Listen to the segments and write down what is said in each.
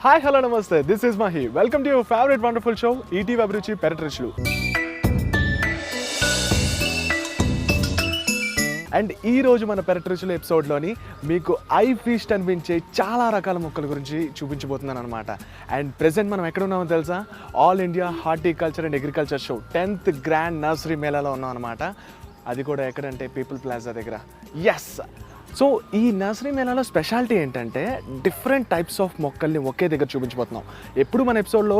Hi hello నమస్తే, this is Mahi. Welcome to your favourite wonderful show ETV అభిరుచి పెరట్రిచ్లు. And ఈరోజు మన పెరట్రిచ్లు ఎపిసోడ్లోని మీకు ఐ ఫీస్ట్ అనిపించే చాలా రకాల మొక్కల గురించి చూపించబోతున్నాను అనమాట. అండ్ ప్రెసెంట్ మనం ఎక్కడ ఉన్నామో తెలుసా? All India horticulture and agriculture show 10th grand nursery మేళాలో ఉన్నాం అనమాట. అది కూడా ఎక్కడంటే పీపుల్ ప్లాజా దగ్గర. ఎస్, సో ఈ నర్సరీ మేళాలో స్పెషాలిటీ ఏంటంటే డిఫరెంట్ టైప్స్ ఆఫ్ మొక్కల్ని ఒకే దగ్గర చూపించబోతున్నాం. ఎప్పుడు మన ఎపిసోడ్లో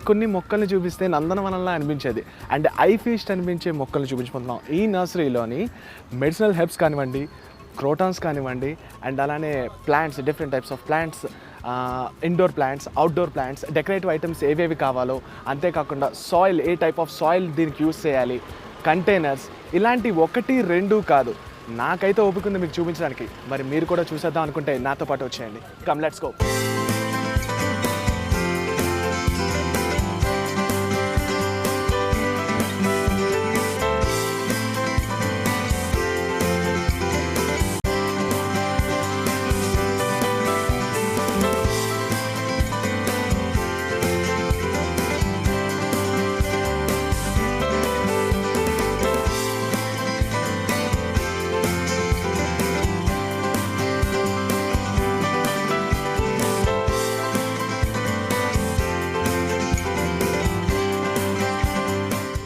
కొన్ని మొక్కల్ని చూపిస్తే నందనవనంలా అనిపించేది, అండ్ ఐ ఫీస్ట్ అనిపించే మొక్కల్ని చూపించబోతున్నాం. ఈ నర్సరీలోని మెడిసినల్ హెర్బ్స్ కానివ్వండి, క్రోటాన్స్ కానివ్వండి, అండ్ అలానే plants, different types of plants, indoor plants, outdoor plants, decorative items ఏవేవి కావాలో, అంతేకాకుండా సాయిల్, ఏ టైప్ ఆఫ్ సాయిల్ దీనికి యూజ్ చేయాలి, కంటైనర్స్, ఇలాంటి 1-2 కాదు, నాకైతే ఓపికంది మీకు చూపించడానికి. మరి మీరు కూడా చూసేద్దాం అనుకుంటే నాతో పాటు వచ్చేయండి. Come, let's go.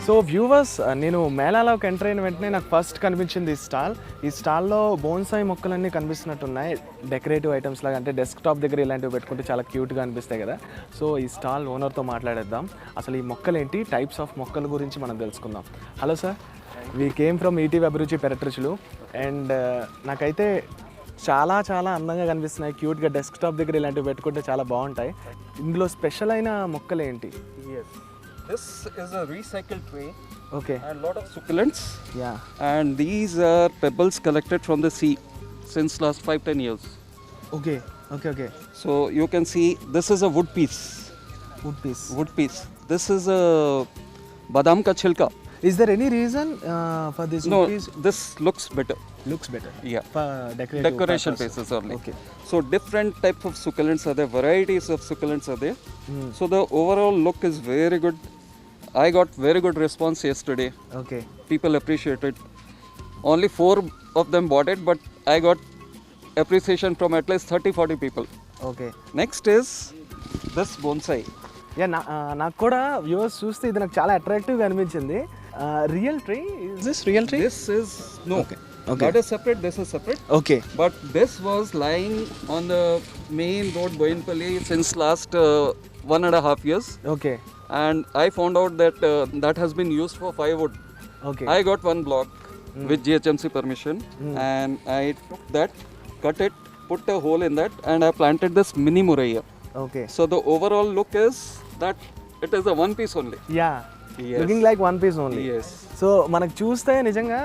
So viewers, నేను మేళాలోకి ఎంటర్ అయిన వెంటనే నాకు ఫస్ట్ కనిపించింది ఈ స్టాల్లో బోన్సాయి మొక్కలన్నీ కనిపిస్తున్నట్టున్నాయి. డెకరేటివ్ ఐటమ్స్ లాగా, అంటే డెస్క్టాప్ దగ్గర ఇలాంటివి పెట్టుకుంటే చాలా క్యూట్గా అనిపిస్తాయి కదా. సో ఈ స్టాల్ ఓనర్తో మాట్లాడేద్దాం. అసలు ఈ మొక్కలు ఏంటి, టైప్స్ ఆఫ్ మొక్కల గురించి మనం తెలుసుకుందాం. Hello sir, we came from ETV అభిరుచి పెరట్రిచ్లు. అండ్ నాకైతే చాలా చాలా అందంగా కనిపిస్తున్నాయి, క్యూట్గా. డెస్క్టాప్ దగ్గర ఇలాంటివి పెట్టుకుంటే చాలా బాగుంటాయి. ఇందులో స్పెషల్ అయిన మొక్కలు ఏంటి? This is a recycled tray. Okay. And lot of succulents. Yeah. And these are pebbles collected from the sea since last 5-10 years. Okay. So you can see this is a wood piece. Wood piece. This is a badam ka chilka. Is there any reason for this No, piece? this looks better. Looks better. Yeah. For Decoration purpose. pieces only. Okay. So different types of succulents are there. Varieties of succulents are there. So the overall look is very good. I got very good response yesterday. Okay. People appreciate it. Only 4 of them bought it, but I got appreciation from at least 30-40 people. Okay. Next is this bonsai. Yeah, నాకు కూడా viewers చూస్తే ఇది నాకు చాలా అట్రాక్టివ్గా అనిపించింది. Real tree? Is this real tree? This is no. Okay. That is separate. This is separate. Okay. But this was lying on the main road Boinpalli since last 1.5 years. Okay. And I found out that that has been used for firewood. Okay. I got one block with GHMC permission, and I took that, cut it, put a hole in that, and I planted this mini Muraya. Okay. So the overall look is that it is a one piece only. Yeah, Yes. Looking like one piece only. Yes. So మనకు చూస్తే నిజంగా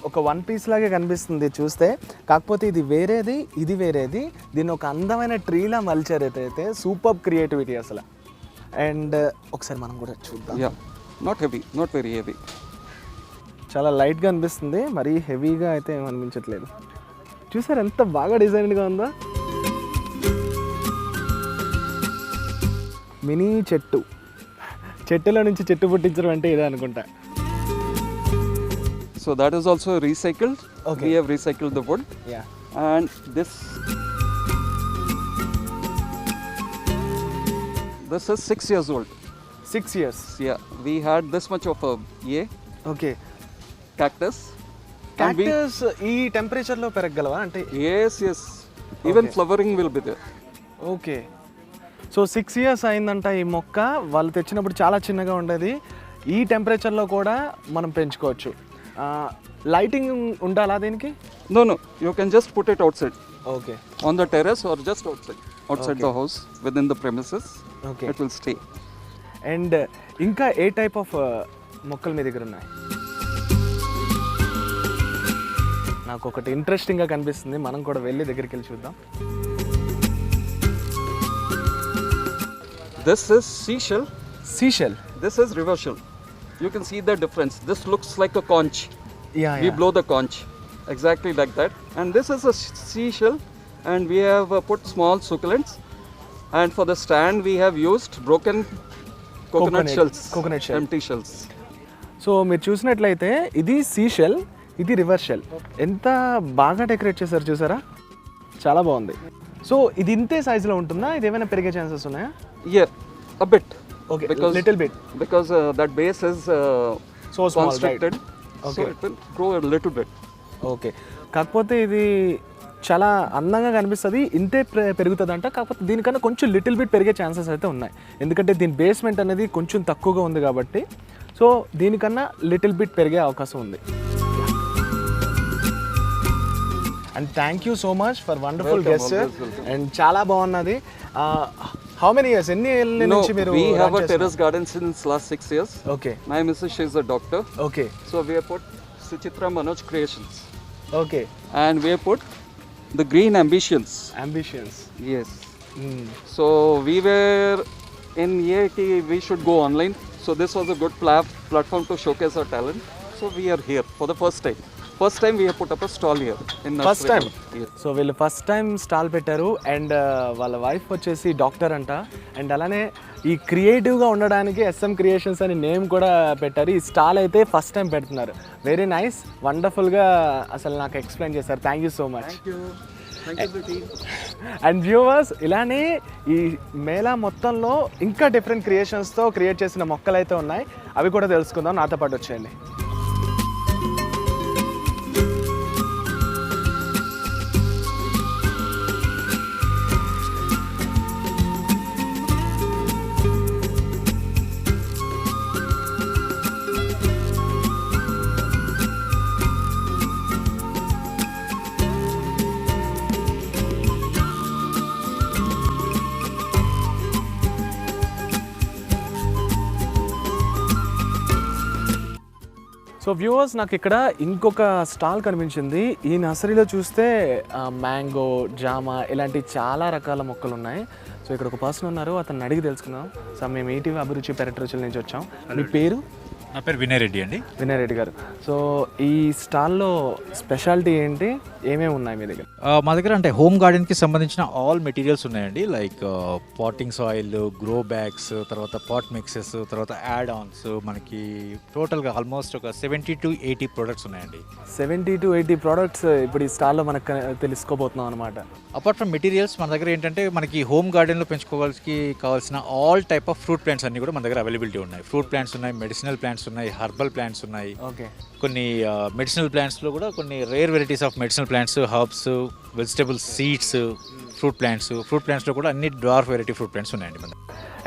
ఒక one piece లాగే కనిపిస్తుంది చూస్తే. కాకపోతే ఇది వేరేది, ఇది వేరేది. దీన్ని ఒక అందమైన ట్రీలా మలిచారు. అయితే సూపర్ క్రియేటివిటీ అసలు. అండ్ ఒకసారి మనం కూడా చూద్దాం. Yeah, not heavy, not very heavy. చాలా లైట్గా అనిపిస్తుంది, మరీ హెవీగా అయితే ఏం అనిపించట్లేదు. చూసారు ఎంత బాగా డిజైన్గా ఉందో. మినీ చెట్టులో నుంచి చెట్టు పుట్టించడం అంటే ఇదే అనుకుంటా. So that is also recycled. Okay. We have recycled the wood. Yeah. And this is 6 years old. 6 years. Yeah, we had this much of a okay. cactus. And we- cactus ఈ టెంపరేచర్లో పెరగలవా అంటే? Yes. Even Okay. flowering will be there. Okay. So 6 years అయిందంట ఈ మొక్క. వాళ్ళు తెచ్చినప్పుడు చాలా చిన్నగా ఉండేది. ఈ టెంపరేచర్లో కూడా మనం పెంచుకోవచ్చు. లైటింగ్ ఉండాలా దీనికి? No, you can just put it outside okay. on the terrace or just outside Okay. the house within the premises. Okay. It will stay. And ఇంకా ఏ టైప్ ఆఫ్ మొక్కలు మీ దగ్గర ఉన్నాయి? నాకు ఒకటి ఇంట్రెస్టింగ్గా కనిపిస్తుంది, మనం కూడా వెళ్ళి దగ్గరికి వెళ్ళి చూద్దాం. This is seashell. This is river shell. You can see the difference. This looks like a conch. Yeah. We blow the conch exactly like that. And this is a seashell, and we have put small succulents. And for the stand, we have used broken coconut shells. Coconut shell. Empty shells. So మీరు చూసినట్లయితే ఇది see shell, ఇది river shell. ఎంత బాగా decorate చేశారు చూసారా, చాలా బాగుంది. సో ఇది ఇంతే సైజులో ఉంటుందా, ఇది ఏమైనా పెరిగే ఛాన్సెస్ ఉన్నాయా? Yeah, a bit. Okay, Because little bit. because that base is So small, constricted, Okay. so it will grow a little bit. Okay, కాకపోతే ఇది చాలా అందంగా కనిపిస్తుంది, ఇంతే పెరుగుతుందంట. కాకపోతే దీనికన్నా కొంచెం లిటిల్ బిట్ పెరిగే ఛాన్సెస్ అయితే ఉన్నాయి, ఎందుకంటే దీని బేస్మెంట్ అనేది కొంచెం తక్కువగా ఉంది కాబట్టి. సో దీనికన్నా లిటిల్ బిట్ పెరిగే అవకాశం ఉంది. And thank you so much for wonderful Welcome, guest. always welcome. And చాలా బాగున్నది. హౌ మెనీ ఇయర్స్, ఎన్ని ఏళ్ళ No, నుంచి మీరు we have a terrace garden since last 6 years. Okay My missus, she is a doctor. Okay So we have put Suchitra Manoj Creations. Okay, And we have put the Green Ambitions. Ambitions. Yes. So we were in EIT, we should go online. So this was a good platform to showcase our talent. So we are here for the first time. First time we have put up a stall here in first time. Nursery. Yes. So వీళ్ళు first time stall పెట్టారు. And వాళ్ళ wife వచ్చేసి doctor అంట. And అలానే ఈ క్రియేటివ్గా ఉండడానికి SM creations అని నేమ్ కూడా పెట్టారు. ఈ స్టాల్ అయితే ఫస్ట్ టైం పెడుతున్నారు. వెరీ నైస్, వండర్ఫుల్గా అసలు నాకు ఎక్స్ప్లెయిన్ చేశారు. Thank you so much. Thank you. Thank you, Priti. And viewers, ఇలానే ఈ మేళా మొత్తంలో ఇంకా డిఫరెంట్ క్రియేషన్స్తో క్రియేట్ చేసిన మొక్కలు అయితే ఉన్నాయి, అవి కూడా తెలుసుకుందాం. నాతో పాటు వచ్చేయండి. సో వ్యూవర్స్, నాకు ఇక్కడ ఇంకొక స్టాల్ కనిపించింది. ఈ నర్సరీలో చూస్తే మ్యాంగో, జామ ఇలాంటి చాలా రకాల మొక్కలు ఉన్నాయి. సో ఇక్కడ ఒక పర్సన్ ఉన్నారు, అతన్ని అడిగి తెలుసుకుందాం. సో మేము ఈటీవీ అభిరుచి పెరటి రుచుల నుంచి వచ్చాం. మీ పేరు? నా పేరు వినయ్ రెడ్డి అండి. వినయ్ రెడ్డి గారు. సో ఈ స్టాల్లో స్పెషాలిటీ ఏంటి, ఏమేమి ఉన్నాయి మీ దగ్గర? మా దగ్గర అంటే హోమ్ గార్డెన్కి సంబంధించిన ఆల్ మెటీరియల్స్ ఉన్నాయండి. Like potting soil, grow bags, తర్వాత పాట్ మిక్సెస్, తర్వాత యాడ్ ఆన్స్. మనకి టోటల్గా ఆల్మోస్ట్ ఒక 70 to 80 ప్రోడక్ట్స్ ఉన్నాయండి. 70 to 80 ప్రోడక్ట్స్ ఇప్పుడు ఈ స్టాల్లో మనకు తెలుసుకోబోతున్నాం అనమాట. అపార్ట్ ఫ్రమ్ మెటీరియల్స్, మన దగ్గర ఏంటంటే మనకి హోమ్ గార్డెన్లో పెంచుకోవాల్సి కావాల్సిన all type of fruit plants అన్ని కూడా మన దగ్గర అవైలబిలిటీ ఉన్నాయి. ఫ్రూట్ ప్లాంట్స్ ఉన్నాయి, మెడిసినల్ ప్లాంట్స్ ఉన్నాయి, హర్బల్ ప్లాంట్స్ ఉన్నాయి. ఓకే, కొన్ని మెడిసినల్ ప్లాంట్స్లో కూడా కొన్ని rare varieties of medicinal plants, herbs, vegetables, seeds, fruit ప్లాంట్స్లో కూడా అన్ని డ్వార్ఫ్ వెరైటీ ఫ్రూట్ ప్లాంట్స్ ఉన్నాయండి మన.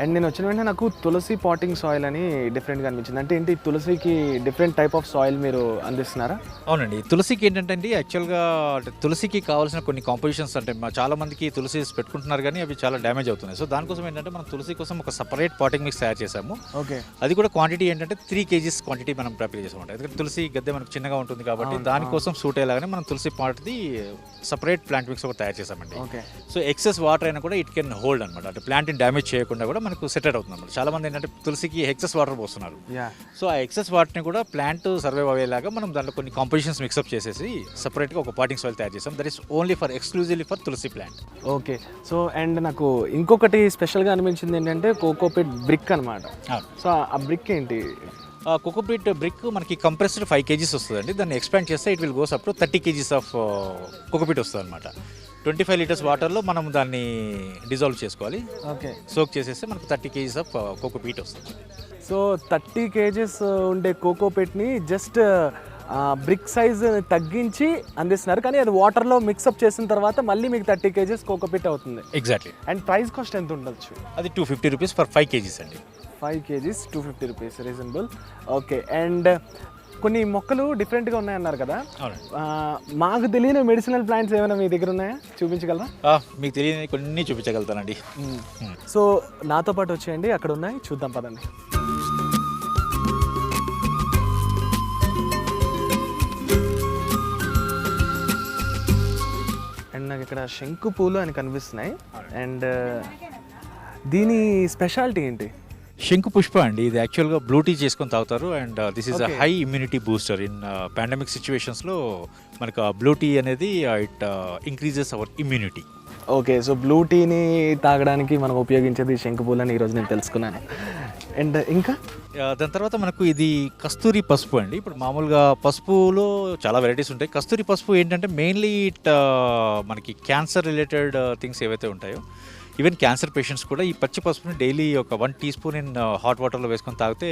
అండ్ నేను వచ్చిన వెంటనే నాకు తులసి పాటింగ్ సాయిల్ అని డిఫరెంట్గా అనిపించింది. అంటే ఏంటి, తులసికి డిఫరెంట్ టైప్ ఆఫ్ సాయిల్ మీరు అందిస్తున్నారా? అవునండి, తులసికి ఏంటంటే అండి యాక్చువల్గా అంటే తులసికి కావాల్సిన కొన్ని కాంపోజిషన్స్ అంటే చాలా మందికి తులసి పెట్టుకుంటున్నారు కానీ అవి చాలా డ్యామేజ్ అవుతున్నాయి. సో దానికోసం ఏంటంటే మనం తులసి కోసం ఒక సపరేట్ పాటింగ్ మిక్స్ తయారు చేసాము. ఓకే, అది కూడా క్వాంటిటీ ఏంటంటే 3 kgs క్వాంటిటీ మనం ప్రిపేర్ చేసామంట. ఎందుకంటే తులసి గద్దె మనకు చిన్నగా ఉంటుంది కాబట్టి దానికోసం సూట్ అయ్యేలాగానే మనం తులసి పాట్ది సపరేట్ ప్లాంట్ మిక్స్ ఒకటి తయారు చేసామండి. ఓకే. సో ఎక్సెస్ వాటర్ అయినా కూడా ఇట్ కెన్ హోల్డ్ అనమాట, అంటే ప్లాంట్ని డ్యామేజ్ చేయకుండా కూడా మనకు సెటెడ్ అవుతుంది. చాలా మంది ఏంటంటే తులసికి ఎక్సెస్ వాటర్ పోస్తున్నారు. సో ఆ ఎక్సెస్ వాటర్ని కూడా ప్లాంట్ సర్వైవ్ అయ్యేలాగా మనం దాంట్లో కొన్ని కాంపోజిషన్స్ మిక్సప్ చేసేసి సపరేట్గా ఒక పాటింగ్ సాయిల్ తయారు చేసాం. That is only for exclusively for tulsi plant. Okay. So and నాకు ఇంకొకటి స్పెషల్గా అనిపించింది ఏంటంటే కోకోపిట్ బ్రిక్ అనమాట. సో ఆ బ్రిక్ ఏంటి? కోకోపీట్ బ్రిక్ మనకి కంప్రెస్డ్ 5 kgs వస్తుందండి. దాన్ని ఎక్స్పాండ్ చేస్తే it will goes up to 30 kgs of cocopeat వస్తుంది అనమాట. 25 liters వాటర్లో మనం దాన్ని డిజాల్వ్ చేసుకోవాలి. ఓకే, సోక్ చేసేస్తే మనకు 30 kgs ఆఫ్ కోకోపీట్ వస్తుంది. సో 30 kgs ఉండే కోకోపిట్ని జస్ట్ బ్రిక్ సైజ్ తగ్గించి అందిస్తున్నారు, కానీ అది వాటర్లో మిక్సప్ చేసిన తర్వాత మళ్ళీ మీకు 30 kgs కోకోపిట్ అవుతుంది. ఎగ్జాక్ట్లీ. అండ్ ప్రైస్ కాస్ట్ ఎంత ఉండొచ్చు? అది 250 rupees ఫర్ 5 kgs అండి. 5 kgs 250 rupees, reasonable. Okay. And కొన్ని మొక్కలు డిఫరెంట్గా ఉన్నాయన్నారు కదా, మాకు తెలియని మెడిసినల్ ప్లాంట్స్ ఏమైనా మీ దగ్గర ఉన్నాయా, చూపించగలరా? మీకు తెలియని కొన్ని చూపించగలుగుతానండి. సో నాతో పాటు వచ్చేయండి, అక్కడ ఉన్నాయి, చూద్దాం పదండి. అండ్ నాకు ఇక్కడ శంకు పూలు అని కనిపిస్తున్నాయి. అండ్ దీని స్పెషాలిటీ ఏంటి? శంకు పుష్ప అండి, ఇది యాక్చువల్గా బ్లూ టీ చేసుకొని తాగుతారు. And this is a high immunity booster in pandemic సిచ్యువేషన్స్లో. మనకు బ్లూ టీ అనేది it increases our immunity. Okay, so blue టీని తాగడానికి మనం ఉపయోగించేది శంకుపూలు అని ఈరోజు నేను తెలుసుకున్నాను. అండ్ ఇంకా దాని తర్వాత మనకు ఇది కస్తూరి పసుపు అండి. ఇప్పుడు మామూలుగా పసుపులో చాలా వెరైటీస్ ఉంటాయి. కస్తూరి పసుపు ఏంటంటే మెయిన్లీ ఇట్ మనకి క్యాన్సర్ రిలేటెడ్ థింగ్స్ ఏవైతే ఉంటాయో, ఈవెన్ క్యాన్సర్ పేషెంట్స్ కూడా ఈ పచ్చి పసుపుని డైలీ ఒక 1 టీ స్పూన్ ఇన్ హాట్ వాటర్లో వేసుకొని తాగితే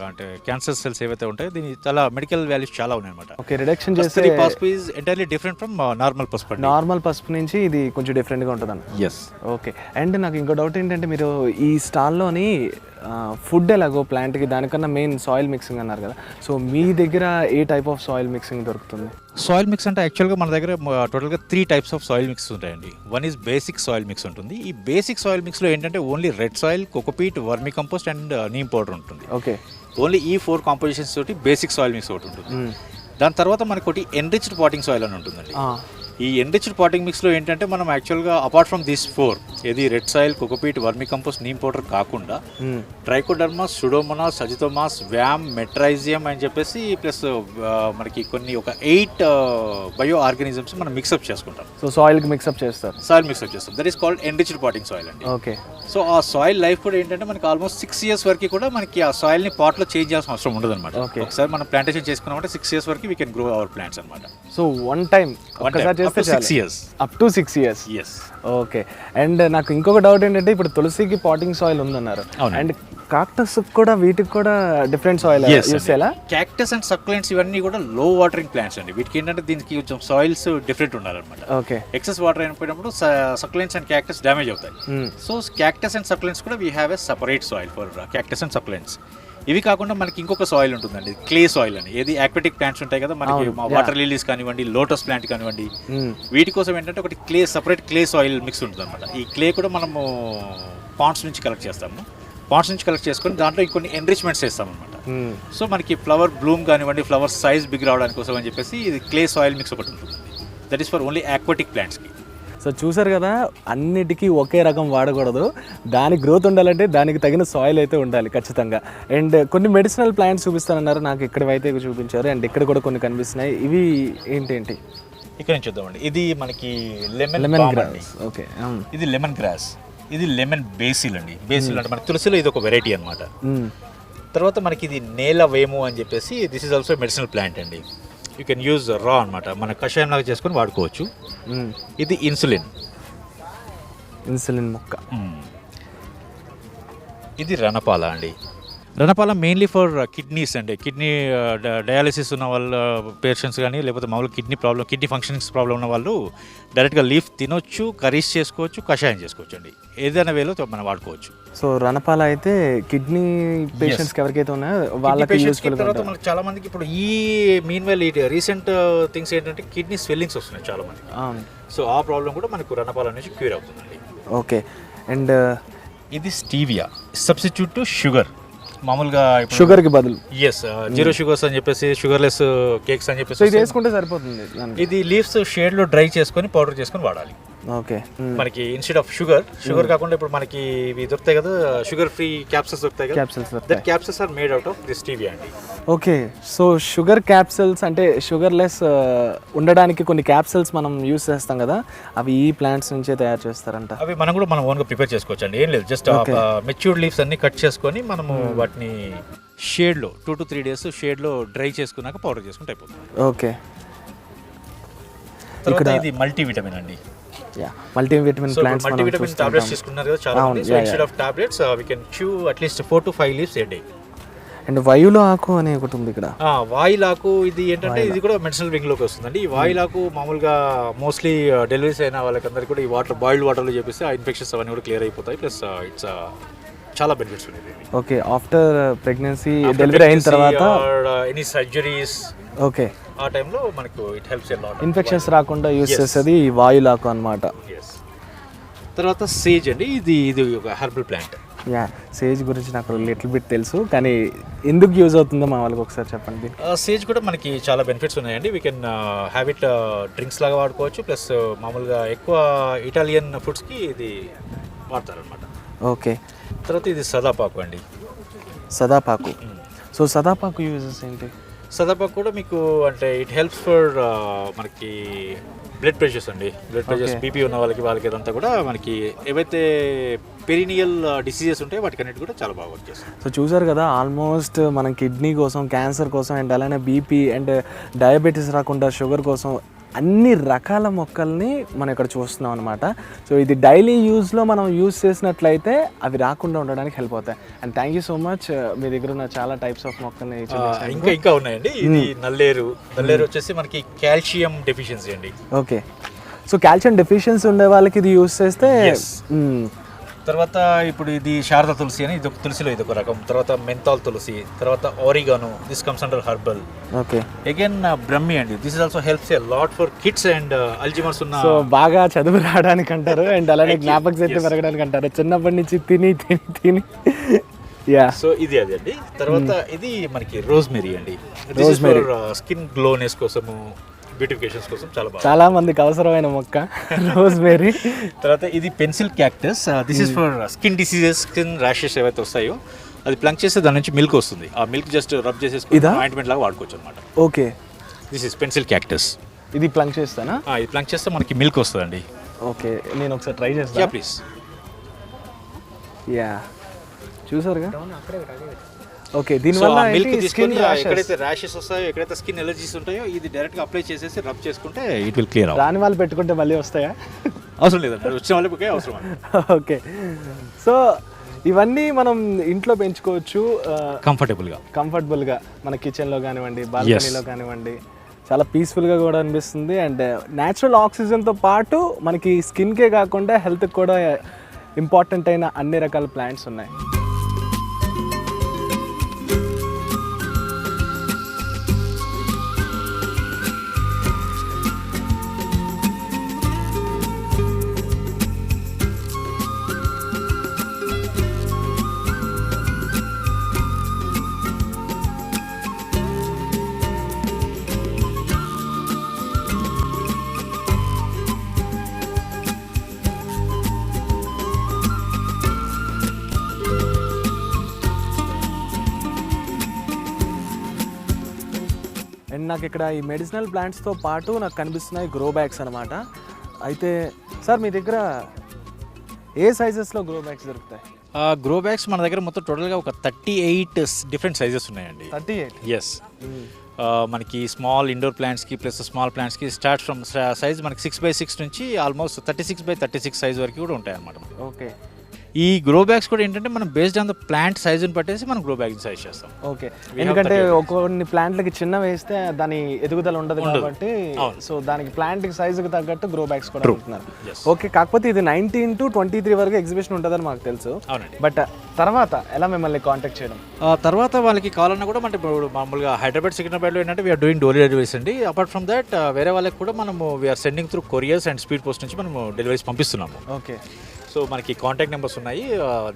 అంటే క్యాన్సర్ సెల్స్ ఏవైతే ఉంటాయో దీని చాలా మెడికల్ వాల్యూస్ చాలా ఉన్నాయన్నమాట. ఓకే, రిడక్షన్ చేస్తే కస్తూరి పసుపు is entirely different from normal పసుపు అండి. నార్మల్ పసుపు నుంచి ఇది కొంచెం డిఫరెంట్గా ఉంటుంది అన్న. ఎస్. ఓకే, అండ్ నాకు ఇంకో డౌట్ ఏంటంటే మీరు ఈ స్టాల్లోని ఫుడ్ ఎలాగో ప్లాంట్కి దానికన్నా మెయిన్ సాయిల్ మిక్సింగ్ అన్నారు కదా, సో మీ దగ్గర ఏ టైప్ ఆఫ్ సాయిల్ మిక్సింగ్ దొరుకుతుంది? సాయిల్ మిక్స్ అంటే యాక్చువల్గా మన దగ్గర టోటల్గా 3 టైప్స్ ఆఫ్ సాయిల్ మిక్స్ ఉంటాయండి. One is basic soil mix ఉంటుంది. ఈ బేసిక్ సాయిల్ మిక్స్లో ఏంటంటే only red soil, cocopeat, vermi compost and neem powder ఉంటుంది. ఓకే, ఓన్లీ ఈ 4 కాంపోజిషన్స్ తోటి బేసిక్ సాయిల్ మిక్స్ ఒకటి ఉంటుంది. దాని తర్వాత మనకి ఒకటి ఎన్రిచ్డ్ పాటింగ్ సాయిల్ అని ఉంటుందండి. ఈ ఎన్రిచ్డ్ పాటింగ్ మిక్స్లో ఏంటంటే మనం యాక్చువల్గా అపార్ట్ ఫ్రమ్ దిస్ 4 ఏది red soil, cocopeat, vermi compost, neem powder కాకుండా ట్రైకోడర్మాస్, సుడోమోనాస్, సజితోమాస్, వ్యామ్, మెట్రైజియం అని చెప్పేసి ప్లస్ మనకి కొన్ని ఒక 8 బయో ఆర్గానిజమ్స్ మనం మిక్సప్ చేసుకుంటాం. సో సాయిల్కి మిక్సప్ చేస్తారు. సాయిల్ మిక్సప్ చేస్తాం. That is called enriched potting soil అండి. ఓకే, సో ఆ సాయిల్ లైఫ్ కూడా ఏంటంటే మనకి ఆల్మోస్ట్ 6 years వరకు కూడా మనకి ఆ సాయిల్ని పాట్లో చేంజ్ చేయాల్సిన అవసరం ఉండదు అనమాట. ఒకసారి మనం ప్లాంటేషన్ చేసుకున్నామంటే 6 years వరకు we can grow our plants అనమాట. So one time up to 6 years. Up to 6 years. Yes. Okay, and నాకు ఇంకొక డౌట్ ఏంటంటే ఇప్పుడు తులసికి పాటింగ్ సాయిల్ ఉందన్నారు, అండ్ కాక్టస్ కూడా వీటికి కూడా డిఫరెంట్ సాయిల్ యూస్ చేయాలా? క్యాక్టస్ అండ్ సక్యులెంట్స్ ఇవన్నీ కూడా లో వాటరింగ్ ప్లాంట్స్ అండి. వీటికి ఏంటంటే దీనికి కొంచెం సాయిల్స్ డిఫరెంట్ ఉండాలన్నమాట. ఓకే, ఎక్సెస్ వాటర్ అయినప్పుడు సక్యులెంట్స్ అండ్ క్యాక్టస్ డ్యామేజ్ అవుతాయి. సో క్యాక్టస్ అండ్ సక్యులెంట్స్ కూడా we have a separate soil for cactus and succulents. ఇవి కాకుండా మనకి ఇంకొక సాయిల్ ఉంటుందండి, క్లే సాయిల్ అని. ఏది ఆక్వాటిక్ ప్లాంట్స్ ఉంటాయి కదా మనకి, వాటర్ లిలీస్ కానివ్వండి, లోటస్ ప్లాంట్ కానివ్వండి, వీటి కోసం ఏంటంటే ఒకటి clay separate clay soil mix ఉంటుంది అనమాట. ఈ క్లే కూడా మనము పాండ్స్ నుంచి కలెక్ట్ చేస్తాము. పాండ్స్ నుంచి కలెక్ట్ చేసుకొని దాంట్లో ఇంకొన్ని ఎన్రిచ్మెంట్స్ చేస్తాం అనమాట. సో మనకి ఫ్లవర్ బ్లూమ్ కానివ్వండి, ఫ్లవర్ సైజ్ బిగ్ రావడానికి కోసం అని చెప్పేసి ఇది క్లే సాయిల్ మిక్స్ ఒకటి ఉంటుంది. That is for only aquatic ప్లాంట్స్కి. సో చూసారు కదా, అన్నిటికీ ఒకే రకం వాడకూడదు. దానికి గ్రోత్ ఉండాలంటే దానికి తగిన సాయిల్ అయితే ఉండాలి ఖచ్చితంగా. అండ్ కొన్ని మెడిసినల్ ప్లాంట్స్ చూపిస్తానన్నారు, నాకు ఇక్కడైతే చూపించారు, అండ్ ఇక్కడ కూడా కొన్ని కనిపిస్తున్నాయి. ఇవి ఏంటేంటి? ఇక్కడ నుంచి చూద్దామండి. ఇది మనకి లెమన్ గ్రాస్. ఓకే, ఇది లెమన్ గ్రాస్, ఇది లెమన్ బేసిల్ అండి. బేసిల్ అంటే మనకి తులసిలో ఇది ఒక వెరైటీ అనమాట. తర్వాత మనకి ఇది నేల వేము అని చెప్పేసి this is also medicinal plant అండి. యూ కెన్ యూజ్ రా అనమాట, మన కషాయం లాగా చేసుకొని వాడుకోవచ్చు. ఇది ఇన్సులిన్ మొక్క. ఇది రణపాల అండి. రణపాల మెయిన్లీ ఫర్ కిడ్నీస్ అండి. కిడ్నీ డయాలిసిస్ ఉన్న వాళ్ళ పేషెంట్స్ కానీ, లేకపోతే మామూలు కిడ్నీ ఫంక్షనింగ్స్ ప్రాబ్లం ఉన్న వాళ్ళు డైరెక్ట్గా లీఫ్ తినొచ్చు, కర్రీస్ చేసుకోవచ్చు, కషాయం చేసుకోవచ్చు అండి. ఏదైనా వేలో మనం వాడుకోవచ్చు. సో రణపాల అయితే కిడ్నీ పేషెంట్స్కి ఎవరికైతే ఉన్నాయో వాళ్ళకి యూస్ఫుల్. తర్వాత మనకు చాలా మందికి ఇప్పుడు ఈ మీన్ వెల్ రీసెంట్ థింగ్స్ ఏంటంటే కిడ్నీ స్వెల్లింగ్స్ వస్తున్నాయి చాలా మంది. సో ఆ ప్రాబ్లం కూడా మనకు రణపాల నుంచి క్యూర్ అవుతుందండి. ఓకే, అండ్ ఇది స్టీవియా, సబ్స్టిట్యూట్ టు షుగర్. మామూలుగా షుగర్ కి బదులు జీరో షుగర్స్ అని చెప్పేసి, షుగర్లెస్ కేక్స్ అని చెప్పేసి ఇది వేసుకుంటే సరిపోతుంది. ఇది లీవ్స్ షేడ్ లో డ్రై చేసుకొని పౌడర్ చేసుకొని వాడాలి. ఓకే, మనకి ఇన్స్టెడ్ ఆఫ్ షుగర్ కాకుండా ఇప్పుడు మనకి ఇవి దొరుకుతాయి కదా, షుగర్ ఫ్రీ క్యాప్సూల్స్ దొరుకుతాయి కదా, that capsules are made out of this stevia అండి. ఓకే, సో షుగర్ క్యాప్సూల్స్ అంటే షుగర్లెస్ ఉండడానికి కొన్ని క్యాప్సూల్స్ మనం యూస్ చేస్తాం కదా, అవి ఈ ప్లాంట్స్ నుంచే తయారు చేస్తారంట. అవి మనం కూడా ఓన్గా ప్రిపేర్ చేసుకోవచ్చు అండి. ఏం లేదు, జస్ట్ మెచ్యూర్డ్ లీవ్స్ అన్ని కట్ చేసుకొని మనము వాటిని షేడ్లో 2 to 3 days షేడ్లో డ్రై చేసుకున్నాక పౌడర్ చేసుకుంటే అయిపోతుంది. ఓకే, ఇక్కడ ఇది మల్టీవిటమిన్ అండి. Multivitamin plants. మల్టీవిటమిన్ టాబ్లెట్స్ తీసుకున్నారు కదా చాలా మంది. So instead of tablets we can chew at least 4 to 5 leaves a day. And వాయుల ఆకు అనే ఒకటి ఉంది ఇక్కడ. వాయిలాకు ఇది ఏంటంటే ఇది కూడా మెడిసినల్ వింగ్ లోకి వస్తుందండి. ఈ వాయిలాకు మామూలుగా మోస్ట్లీ డెలివరీస్ అయిన వాళ్ళకందరికీ కూడా ఈ వాటర్ బాయిల్డ్ వాటర్లో చేపిస్తే ఆ ఇన్ఫెక్షన్స్ అవన్నీ కూడా క్లియర్ అయిపోతాయి. ప్లస్ ఇట్స్ చాలా బెనిఫిట్స్ ఉన్నాయి. ఓకే, ఆఫ్టర్ ప్రెగ్నెన్సీ డెలివరీ అయిన తర్వాత ఎనీ సర్జరీస్, ఓకే, ఆ టైంలో మనకు it helps a lot. Infections రాకుండా యూస్ చేసేది ఈ వాయులాకు అన్నమాట. తర్వాత సేజ్ అండి, ఇది ఒక హెర్బల్ ప్లాంట్. సేజ్ గురించి నాకు లిటిల్ బిట్ తెలుసు, కానీ ఎందుకు యూజ్ అవుతుందో మా వాళ్ళకి ఒకసారి చెప్పండి. సేజ్ కూడా మనకి చాలా బెనిఫిట్స్ ఉన్నాయండి. We can have it drinks లాగా వాడుకోవచ్చు, ప్లస్ మామూలుగా ఎక్కువ ఇటాలియన్ ఫుడ్స్కి ఇది వాడతారనమాట. ఓకే, తర్వాత ఇది సదాపాకు అండి. సదాపాకు. సో సదాపాకు యూజెస్ ఏంటి? సదాపాకు కూడా మీకు అంటే ఇట్ హెల్ప్స్ ఫర్ మనకి బ్లడ్ ప్రెషర్స్ అండి. బ్లడ్ ప్రెషర్స్ బీపీ ఉన్న వాళ్ళకి ఇదంతా కూడా మనకి ఏవైతే పెరినియల్ డిసీజెస్ ఉంటాయో వాటికన్నిటి కూడా చాలా బాగా వర్క్ చేస్తుంది. సో చూసారు కదా, ఆల్మోస్ట్ మనం కిడ్నీ కోసం, క్యాన్సర్ కోసం అండ్ అలానే బీపీ అండ్ డయాబెటీస్ రాకుండా షుగర్ కోసం అన్ని రకాల మొక్కల్ని మనం ఇక్కడ చూస్తున్నాం అనమాట. సో ఇది డైలీ యూజ్లో మనం యూజ్ చేసినట్లయితే అవి రాకుండా ఉండడానికి హెల్ప్ అవుతాయి. And thank you so much, మీ దగ్గర ఉన్న చాలా టైప్స్ ఆఫ్ మొక్కల్ని ఇంకా ఉన్నాయండి. ఇది నల్లేరు వచ్చేసి మనకి కాల్షియం డెఫిషియన్సీ అండి. ఓకే, సో కాల్షియం డెఫిషియన్సీ ఉండే వాళ్ళకి ఇది యూజ్ చేస్తే. తర్వాత ఇప్పుడు ఇది శారదా తులసి అని, ఇది ఒక తులసిలో ఇది ఒక రకం. తర్వాత మెంతాల్ తులసి, తర్వాత oregano, this comes under herbal. Okay, again బ్రహ్మి అండి, this is also helps a lot for kids and Alzheimer's ఉన్న. సో బాగా చదువు రావడానికి అంటారు అండ్ అలానే జ్ఞాపక శక్తి పెరగడానికి అంటారు, చిన్నప్పటి నుంచి తిని. యా, సో ఇది అదే అండి. తర్వాత ఇది మనకి రోజ్మెరీ అండి, స్కిన్ గ్లోనెస్ కోసము, బ్యూటిఫికేషన్స్ కోసం చాలా మందికి అవసరమైన మొక్క రోజ్మెరీ. తర్వాత ఇది pencil cactus, this is for skin diseases, skin rashes ఏవైతే వస్తాయో అది ప్లంక్ చేస్తే దాని నుంచి మిల్క్ వస్తుంది. ఆ మిల్క్ జస్ట్ రబ్ చేసేసి ఆయింట్మెంట్ లాగా వాడుకోవచ్చు అనమాట. Okay, this is pencil cactus. ఇది ప్లంక్ చేస్తానా? ఇది ప్లంక్ చేస్తే మనకి మిల్క్ వస్తుందండి. ఓకే, నేను ఒకసారి ట్రై చేస్తాను. ప్లీజ్. యా, చూసారుగా. ఓకే, దీనివల్ల మిల్క్ తీసుకొని ఎక్కడైతే ర్యాషెస్ వస్తాయో, ఎక్కడైతే స్కిన్ ఎలర్జీస్ ఉంటాయో ఇది డైరెక్ట్గా అప్లై చేసేసి రబ్ చేసుకుంటే ఇట్ విల్ క్లియర్. రాని వాళ్ళు పెట్టుకుంటే మళ్ళీ వస్తాయా? అవసరం లేదండి, వచ్చిన వాళ్ళకి అవసరం. ఓకే, సో ఇవన్నీ మనం ఇంట్లో పెంచుకోవచ్చు కంఫర్టబుల్గా మన కిచెన్లో కానివ్వండి, బాల్కనీలో కానివ్వండి. చాలా పీస్ఫుల్గా కూడా అనిపిస్తుంది అండ్ న్యాచురల్ ఆక్సిజన్తో పాటు మనకి స్కిన్కే కాకుండా హెల్త్కి కూడా ఇంపార్టెంట్ అయిన అన్ని రకాల ప్లాంట్స్ ఉన్నాయి. అండ్ నాకు ఇక్కడ ఈ మెడిసినల్ ప్లాంట్స్తో పాటు నాకు కనిపిస్తున్నాయి గ్రో బ్యాగ్స్ అనమాట. అయితే సార్ మీ దగ్గర ఏ సైజెస్లో గ్రో బ్యాగ్స్ దొరుకుతాయి? గ్రో బ్యాగ్స్ మన దగ్గర మొత్తం టోటల్గా ఒక 38 డిఫరెంట్ సైజెస్ ఉన్నాయండి. 38? ఎస్. మనకి స్మాల్ ఇండోర్ ప్లాంట్స్కి ప్లస్ స్మాల్ ప్లాంట్స్కి స్టార్ట్ ఫ్రమ్ సైజ్ మనకి 6x6 నుంచి ఆల్మోస్ట్ 36x36 సైజ్ వరకు కూడా ఉంటాయి అన్నమాట. ఓకే, ఈ గ్రో బ్యాగ్స్ కూడా ఏంటంటే మనం బేస్డ్ ఆన్ ద ప్లాంట్ సైజుని పట్టేసి మనం గ్రో బ్యాగ్ని సైజ్ చేస్తాం. ఓకే, ఎందుకంటే కొన్ని ప్లాంట్లకి చిన్న వేస్తే దాని ఎదుగుదల ఉండదు కాబట్టి సో దానికి ప్లాంట్కి సైజుకి తగ్గట్టు గ్రో బ్యాగ్స్ కూడా ఉంటున్నారు. ఓకే, కాకపోతే ఇది 19 to 23 వరకు ఎగ్జిబిషన్ ఉంటుందని మాకు తెలుసు. బట్ తర్వాత ఎలా మిమ్మల్ని కాంటాక్ట్ చేయడం? తర్వాత వాళ్ళకి కావాలన్నా కూడా అంటే ఇప్పుడు మామూలుగా హైదరాబాద్, సికింద్రాబాద్లో ఏంటంటే వీఆర్ డూయింగ్ డోర్ డెలివరీస్ అండి. అపార్ట్ ఫ్రమ్ దట్ వేరే వాళ్ళకి కూడా మనము we are sending through couriers and speed post నుంచి మనము డెలివరీస్ పంపిస్తున్నాము. ఓకే, సో మనకి కాంటాక్ట్ నెంబర్స్ ఉన్నాయి,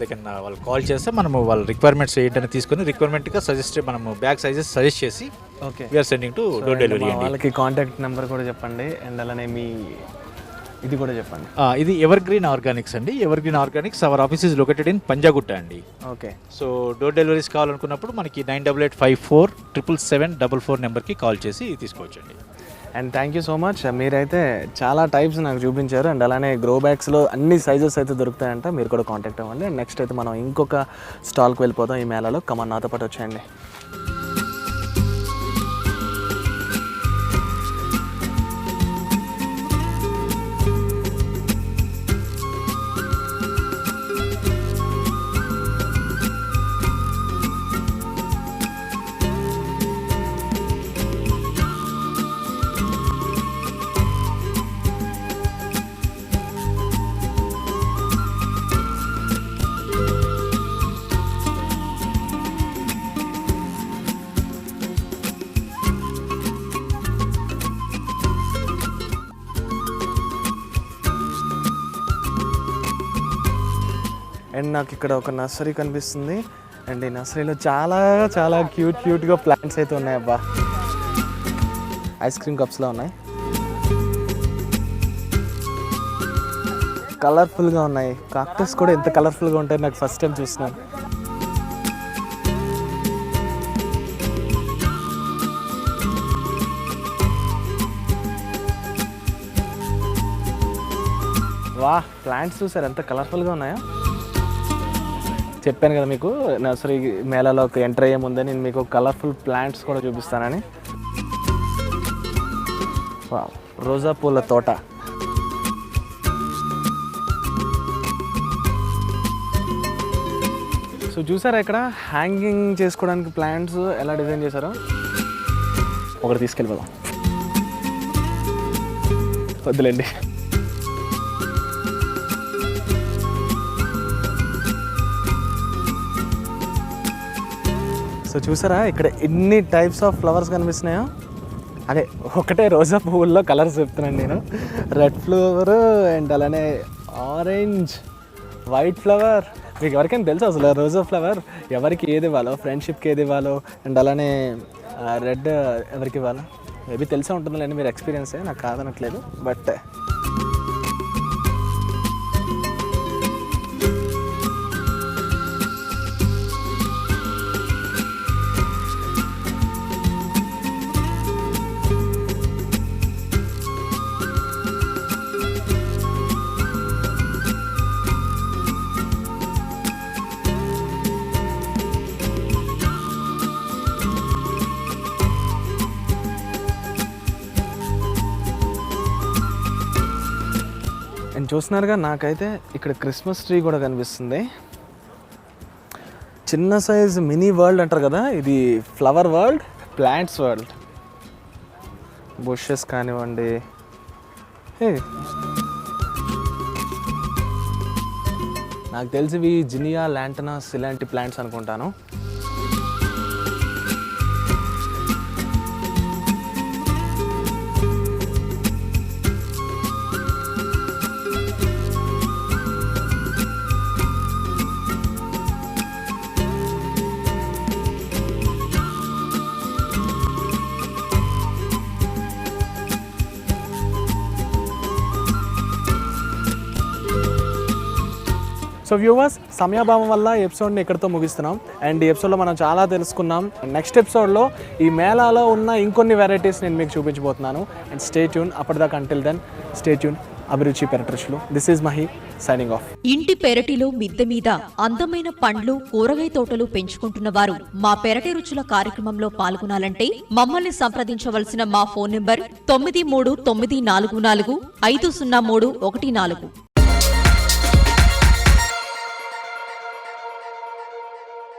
దగ్గర వాళ్ళు కాల్ చేస్తే మనము వాళ్ళ రిక్వైర్మెంట్స్ ఏంటని తీసుకొని రిక్వైర్మెంట్గా సజెస్ట్ మనము బ్యాగ్ సైజెస్ సజెస్ట్ చేసి okay we're sending to door delivery. వాళ్ళకి కాంటాక్ట్ నెంబర్ కూడా చెప్పండి అండ్ అలానే మీ ఇది కూడా చెప్పండి. ఇది ఎవర్ గ్రీన్ ఆర్గానిక్స్ అండి. Ever green organics our office is located in Panjagutta అండి. ఓకే, సో డోర్ డెలివరీస్ కావాలనుకున్నప్పుడు మనకి 9885477744 నెంబర్కి కాల్ చేసి తీసుకోవచ్చండి. And thank you so much, మీరైతే చాలా టైప్స్ నాకు చూపించారు అండ్ అలానే గ్రో బ్యాగ్స్లో అన్ని సైజెస్ అయితే దొరుకుతాయంట. మీరు కూడా కాంటాక్ట్ అవ్వండి. అండ్ నెక్స్ట్ అయితే మనం ఇంకొక స్టాల్కి వెళ్ళిపోతాం ఈ మేళాలో. కమన్ నాతో పాటు వచ్చేయండి. అండ్ నాకు ఇక్కడ ఒక నర్సరీ కనిపిస్తుంది అండ్ ఈ నర్సరీలో చాలా చాలా క్యూట్గా ప్లాంట్స్ అయితే ఉన్నాయి. అబ్బా, ఐస్ క్రీమ్ కప్స్లో ఉన్నాయి, కలర్ఫుల్గా ఉన్నాయి. కాక్టస్ కూడా ఎంత కలర్ఫుల్గా ఉంటాయి నాకు ఫస్ట్ టైం చూస్తున్నాను. వా, ప్లాంట్స్ చూసారు ఎంత కలర్ఫుల్గా ఉన్నాయో. చెప్పాను కదా మీకు నర్సరీ మేళాలోకి ఎంటర్ అయ్యే ముందే నేను మీకు కలర్ఫుల్ ప్లాంట్స్ కూడా చూపిస్తానని. వా, రోజా పూల తోట. సో చూసారా ఇక్కడ హ్యాంగింగ్ చేసుకోవడానికి ప్లాంట్స్ ఎలా డిజైన్ చేశారో. ఒకటి తీసుకెళ్ళిపోదాం, వద్దులేండి. సో చూసారా ఇక్కడ ఎన్ని టైప్స్ ఆఫ్ ఫ్లవర్స్ కనిపిస్తున్నాయో. అదే ఒకటే రోజా పువ్వుల్లో కలర్స్ చెప్తున్నాను నేను. రెడ్ ఫ్లవర్ అండ్ అలానే ఆరెంజ్, వైట్ ఫ్లవర్. మీకు ఎవరికైనా తెలుసు అసలు రోజా ఫ్లవర్ ఎవరికి ఏది ఇవ్వాలో, ఫ్రెండ్షిప్కి ఏది ఇవ్వాలో, అండ్ అలానే రెడ్ ఎవరికి ఇవ్వాలో మేబీ తెలిసే ఉంటుందిలేండి, మీరు ఎక్స్పీరియన్సే, నాకు కాదనట్లేదు. బట్ అండ్ చూస్తున్నారుగా నాకైతే ఇక్కడ క్రిస్మస్ ట్రీ కూడా కనిపిస్తుంది. చిన్న సైజ్ మినీ వరల్డ్ అంటారు కదా, ఇది flower world, plants world. Bushes కానివ్వండి, నాకు తెలిసి ఇవి జినియా ల్యాంటనాస్ ఇలాంటి ప్లాంట్స్ అనుకుంటాను. సో వ్యూవర్స్, సమయాభావం వల్ల ఈ ఎపిసోడ్ని ఇక్కడితో ముగిస్తున్నాం. అండ్ ఈ ఎపిసోడ్లో మనం చాలా తెలుసుకున్నాం. నెక్స్ట్ ఎపిసోడ్లో ఈ మేళాలో ఉన్న ఇంకొన్ని వెరైటీస్ నేను మీకు చూపించబోతున్నాను. And stay tune. అప్పటిదాకా అంటిల్ దెన్ స్టే ట్యూన్. అభిరుచి పెరట్రుచులు. This is Mahi signing off. ఇంటి పెరటిలో మిద్దె మీద అందమైన పండ్లు, కూరగాయ తోటలు పెంచుకుంటున్న వారు మా పెరటి రుచుల కార్యక్రమంలో పాల్గొనాలంటే మమ్మల్ని సంప్రదించవలసిన మా ఫోన్ నంబర్ 9394450314.